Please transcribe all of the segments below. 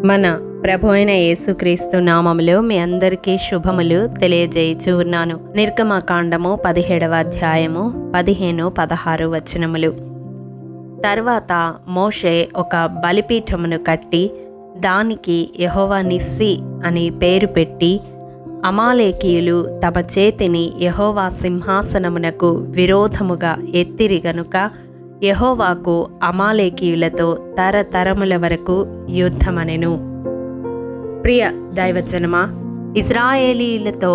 మన ప్రభు అయిన యేసుక్రీస్తు నామములో మీ అందరికీ శుభములు తెలియజేయుచు ఉన్నాను. నిర్గమకాండము 17వ అధ్యాయము 15-16 వచనములు. తర్వాత మోషే ఒక బలిపీఠమును కట్టి దానికి యెహోవా నిస్సి అని పేరు పెట్టి, అమాలేకీయులు తమ చేతిని యెహోవా సింహాసనమునకు విరోధముగా ఎత్తిరి గనుక యెహోవాకు అమాలేకీయులతో తరతరముల వరకు యుద్ధమనెను. ప్రియ దైవజనమా, ఇశ్రాయేలీయులతో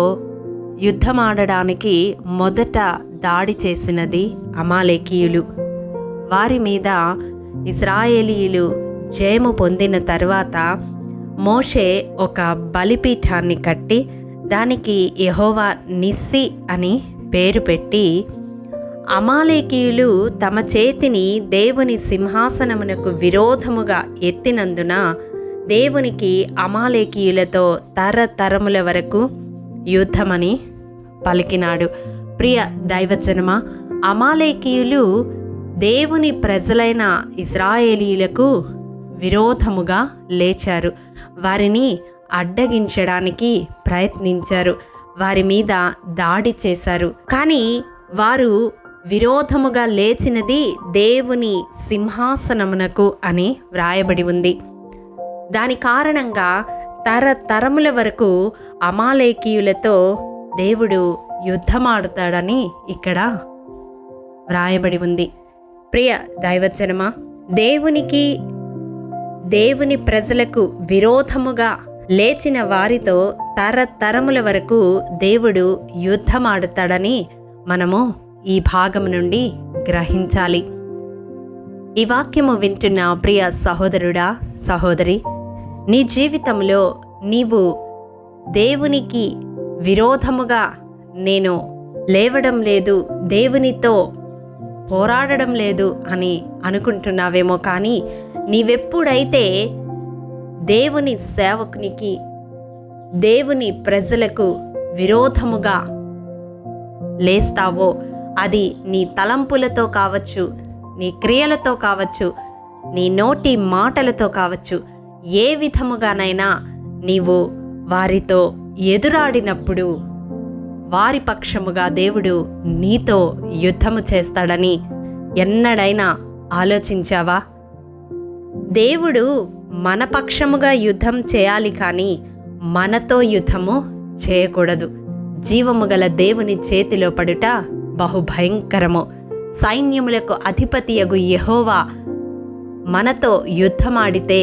యుద్ధమాడడానికి మొదట దాడి చేసినది అమాలేకీయులు. వారి మీద ఇశ్రాయేలీయులు జయము పొందిన తరువాత మోషే ఒక బలిపీఠాన్ని కట్టి దానికి యెహోవా నిస్సి అని పేరు పెట్టి, అమాలేకీయులు తమ చేతిని దేవుని సింహాసనమునకు విరోధముగా ఎత్తినందున దేవునికి అమాలేకీయులతో తరతరముల వరకు యుద్ధమని పలికినాడు. ప్రియ దైవజనమా, అమాలేకీయులు దేవుని ప్రజలైన ఇశ్రాయేలీయులకు విరోధముగా లేచారు. వారిని అడ్డగించడానికి ప్రయత్నించారు. వారి మీద దాడి చేశారు. కానీ వారు విరోధముగా లేచినది దేవుని సింహాసనమునకు అని వ్రాయబడి ఉంది. దాని కారణంగా తరతరముల వరకు అమాలేకీయులతో దేవుడు యుద్ధమాడుతాడని ఇక్కడ వ్రాయబడి ఉంది. ప్రియ దైవజనమా, దేవుని ప్రజలకు విరోధముగా లేచిన వారితో తరతరముల వరకు దేవుడు యుద్ధమాడుతాడని మనము ఈ భాగం నుండి గ్రహించాలి. ఈ వాక్యము వింటున్న ప్రియ సహోదరుడా, సహోదరి, నీ జీవితంలో నీవు దేవునికి విరోధముగా నేను లేవడం లేదు, దేవునితో పోరాడడం లేదు అని అనుకుంటున్నావేమో. కానీ నీవెప్పుడైతే దేవుని సేవకునికి, దేవుని ప్రజలకు విరోధముగా లేస్తావో, అది నీ తలంపులతో కావచ్చు, నీ క్రియలతో కావచ్చు, నీ నోటి మాటలతో కావచ్చు, ఏ విధముగానైనా నీవు వారితో ఎదురాడినప్పుడు వారి పక్షముగా దేవుడు నీతో యుద్ధము చేస్తాడని ఎన్నడైనా ఆలోచించావా? దేవుడు మన పక్షముగా యుద్ధం చేయాలి, కానీ మనతో యుద్ధము చేయకూడదు. జీవము గల దేవుని చేతిలో పడుట బహుభయంకరము. సైన్యములకు అధిపతియగు యెహోవా మనతో యుద్ధమాడితే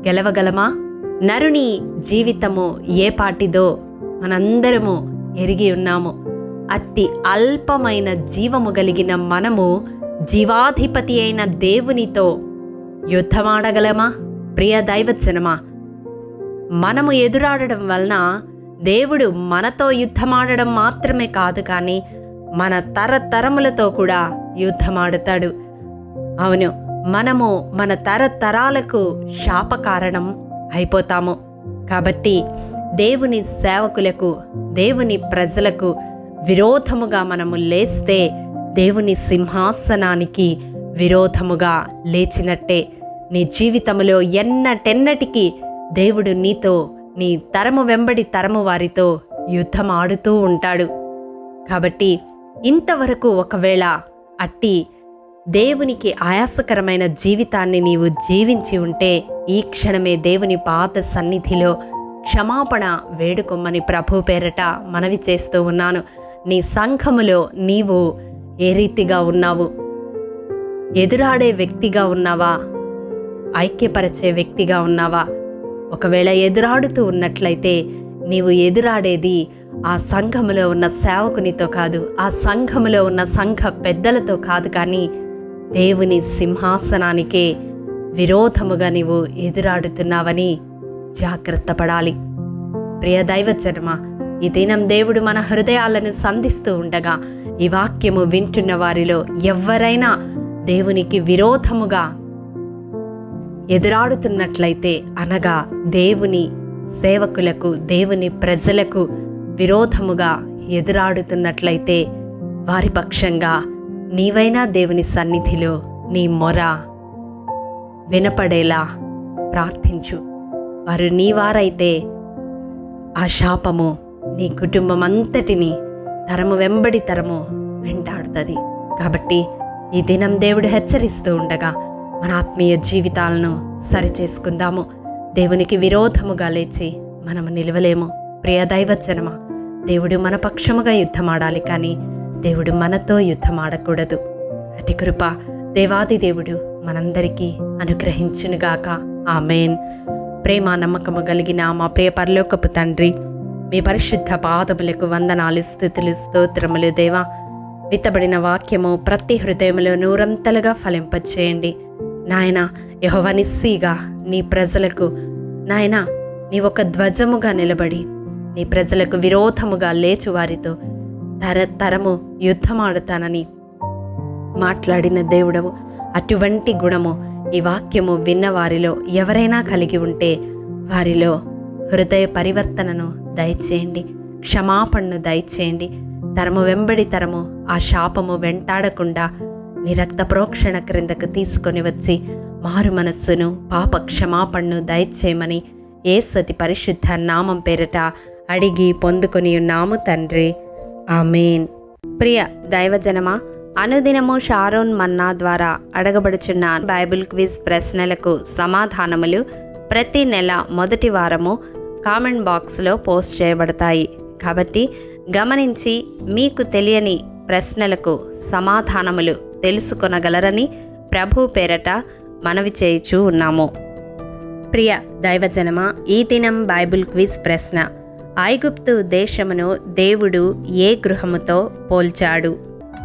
గెలవగలమా? నరుని జీవితము ఏ పాటిదో మనందరము ఎరిగి ఉన్నాము. అతి అల్పమైన జీవము కలిగిన మనము జీవాధిపతి అయిన దేవునితో యుద్ధమాడగలమా? ప్రియ దైవజనమా, మనము ఎదురాడడం వలన దేవుడు మనతో యుద్ధమాడడం మాత్రమే కాదు, కానీ మన తరతరములతో కూడా యుద్ధమాడుతాడు. అవును, మనము మన తరతరాలకు శాపకారణం అయిపోతాము. కాబట్టి దేవుని సేవకులకు, దేవుని ప్రజలకు విరోధముగా మనము లేస్తే దేవుని సింహాసనానికి విరోధముగా లేచినట్టే. నీ జీవితంలో ఎన్నటెన్నటికీ దేవుడు నీతో, నీ తరము వెంబడి తరము వారితో యుద్ధం ఆడుతూ ఉంటాడు. కాబట్టి ఇంతవరకు ఒకవేళ అట్టి దేవునికి ఆయాసకరమైన జీవితాన్ని నీవు జీవించి ఉంటే ఈ క్షణమే దేవుని పాద సన్నిధిలో క్షమాపణ వేడుకొమ్మని ప్రభు పేరట మనవి చేస్తూ ఉన్నాను. నీ సంఘములో నీవు ఏ రీతిగా ఉన్నావు? ఎదురాడే వ్యక్తిగా ఉన్నావా? ఐక్యపరిచే వ్యక్తిగా ఉన్నావా? ఒకవేళ ఎదురాడుతూ ఉన్నట్లయితే నీవు ఎదురాడేది ఆ సంఘములో ఉన్న సేవకునితో కాదు, ఆ సంఘములో ఉన్న సంఘ పెద్దలతో కాదు, కానీ దేవుని సింహాసనానికే విరోధముగా నీవు ఎదురాడుతున్నావని జాగ్రత్త పడాలి. ప్రియ దైవజనమా, ఈ దినం దేవుడు మన హృదయాలను సంధిస్తూ ఉండగా ఈ వాక్యము వింటున్న వారిలో ఎవరైనా దేవునికి విరోధముగా ఎదురాడుతున్నట్లయితే, అనగా దేవుని సేవకులకు, దేవుని ప్రజలకు విరోధముగా ఎదురాడుతున్నట్లయితే, వారి పక్షంగా నీవైనా దేవుని సన్నిధిలో నీ మొర వినపడేలా ప్రార్థించు. వారు నీ వారైతే ఆ శాపము నీ కుటుంబం అంతటిని తరము వెంబడి తరము వెంటాడుతుంది. కాబట్టి ఈ దినం దేవుడు హెచ్చరిస్తూ ఉండగా మన ఆత్మీయ జీవితాలను సరిచేసుకుందాము. దేవునికి విరోధముగా లేచి మనము నిలవలేము. ప్రియ దైవజనమా, దేవుడు మన పక్షముగా యుద్ధమాడాలి, కానీ దేవుడు మనతో యుద్ధమాడకూడదు. అటి కృప దేవాది దేవుడు మనందరికీ అనుగ్రహించునుగాక. ఆమేన్. ప్రేమ నమ్మకము కలిగిన మా ప్రియ పరలోకపు తండ్రి, మీ పరిశుద్ధ పాదములకు వందనాలు, స్తుతులు, స్తోత్రములు. దేవా, విత్తబడిన వాక్యము ప్రతి హృదయములో నూరంతలుగా ఫలింపచేయండి. నాయన యెహోవా నిస్సీగా నీ ప్రజలకు నాయన నీ ఒక ధ్వజముగా నిలబడి నీ ప్రజలకు విరోధముగా లేచు వారితో తరము యుద్ధమాడుతానని మాట్లాడిన దేవుడవు. అటువంటి గుణము ఈ వాక్యము విన్న వారిలో ఎవరైనా కలిగి ఉంటే వారిలో హృదయ పరివర్తనను దయచేయండి, క్షమాపణను దయచేయండి. తరము వెంబడి తరము ఆ శాపము వెంటాడకుండా నీ రక్త ప్రోక్షణ క్రిందకు తీసుకొని వచ్చి మారు మనస్సును, పాప క్షమాపణను దయచేయమని యేసు అతి పరిశుద్ధ నామం పేరట అడిగి పొందుకొని ఉన్నాము తండ్రి. ఆమేన్. ప్రియ దైవజనమా, అనుదినము షారోన్ మన్నా ద్వారా అడగబడుచున్న బైబిల్ క్విజ్ ప్రశ్నలకు సమాధానములు ప్రతి నెల మొదటి వారము కామెంట్ బాక్స్లో పోస్ట్ చేయబడతాయి. కాబట్టి గమనించి మీకు తెలియని ప్రశ్నలకు సమాధానములు తెలుసుకొనగలరని ప్రభు పేరట మనవి చేయుచూ ఉన్నాము. ప్రియ దైవజనమా, ఈ దినం బైబిల్ క్విజ్ ప్రశ్న: ఐగుప్తు దేశమును దేవుడు ఏ గృహముతో పోల్చాడు?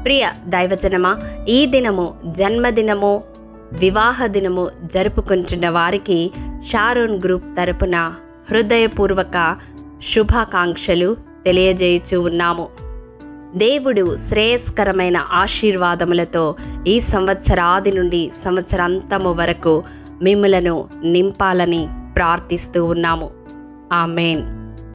ప్రియ దైవజనమా, ఈ దినము జన్మదినము, వివాహ దినము జరుపుకుంటున్న వారికి షారోన్ గ్రూప్ తరపున హృదయపూర్వక శుభాకాంక్షలు తెలియజేయుచూ ఉన్నాము. దేవుడు శ్రేయస్కరమైన ఆశీర్వాదములతో ఈ సంవత్సరాది నుండి సంవత్సరాంతము వరకు మిమ్ములను నింపాలని ప్రార్థిస్తూ ఉన్నాము. ఆమేన్.